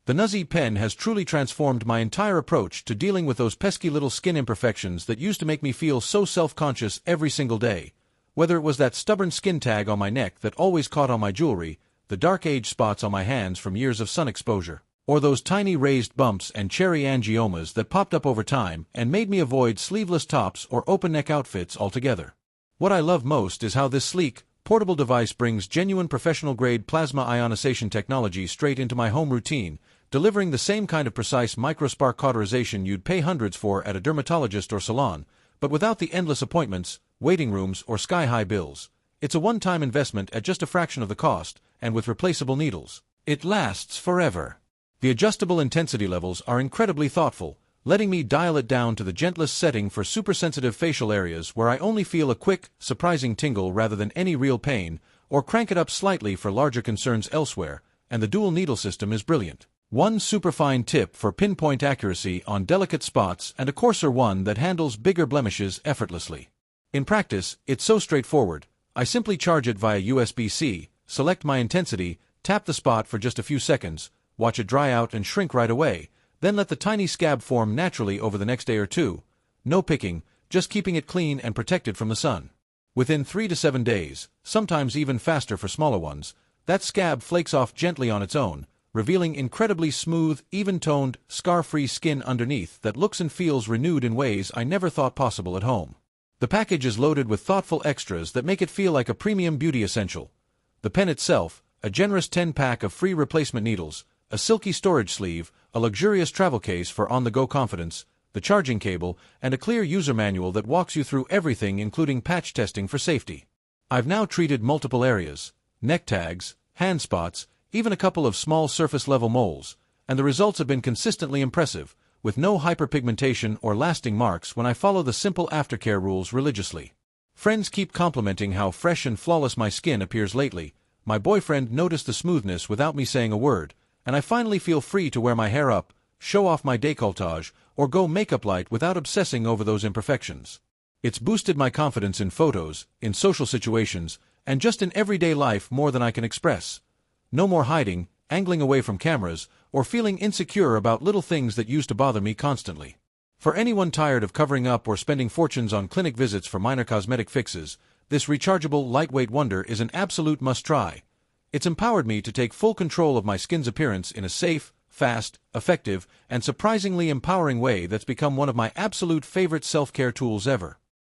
The Nuzzy Pen has truly transformed my entire approach to dealing with those pesky little skin imperfections that used to make me feel so self-conscious every single day. Whether it was that stubborn skin tag on my neck that always caught on my jewelry, the dark age spots on my hands from years of sun exposure, or those tiny raised bumps and cherry angiomas that popped up over time and made me avoid sleeveless tops or open-neck outfits altogether. What I love most is how this sleek, portable device brings genuine professional-grade plasma ionization technology straight into my home routine, delivering the same kind of precise microspark cauterization you'd pay hundreds for at a dermatologist or salon, but without the endless appointments, waiting rooms, or sky-high bills. It's a one-time investment at just a fraction of the cost, and with replaceable needles. It lasts forever. The adjustable intensity levels are incredibly thoughtful, letting me dial it down to the gentlest setting for super-sensitive facial areas where I only feel a quick, surprising tingle rather than any real pain, or crank it up slightly for larger concerns elsewhere, and the dual needle system is brilliant. One superfine tip for pinpoint accuracy on delicate spots and a coarser one that handles bigger blemishes effortlessly. In practice, it's so straightforward. I simply charge it via USB-C, select my intensity, tap the spot for just a few seconds, watch it dry out and shrink right away, then let the tiny scab form naturally over the next day or two. No picking, just keeping it clean and protected from the sun. Within 3 to 7 days, sometimes even faster for smaller ones, that scab flakes off gently on its own, revealing incredibly smooth, even-toned, scar-free skin underneath that looks and feels renewed in ways I never thought possible at home. The package is loaded with thoughtful extras that make it feel like a premium beauty essential. The pen itself, a generous 10-pack of free replacement needles, a silky storage sleeve, a luxurious travel case for on-the-go confidence, the charging cable, and a clear user manual that walks you through everything including patch testing for safety. I've now treated multiple areas, neck tags, hand spots, even a couple of small surface-level moles, and the results have been consistently impressive, with no hyperpigmentation or lasting marks when I follow the simple aftercare rules religiously. Friends keep complimenting how fresh and flawless my skin appears lately. My boyfriend noticed the smoothness without me saying a word, and I finally feel free to wear my hair up, show off my décolletage, or go makeup light without obsessing over those imperfections. It's boosted my confidence in photos, in social situations, and just in everyday life more than I can express. No more hiding, angling away from cameras, or feeling insecure about little things that used to bother me constantly. For anyone tired of covering up or spending fortunes on clinic visits for minor cosmetic fixes, this rechargeable, lightweight wonder is an absolute must-try. It's empowered me to take full control of my skin's appearance in a safe, fast, effective, and surprisingly empowering way that's become one of my absolute favorite self-care tools ever.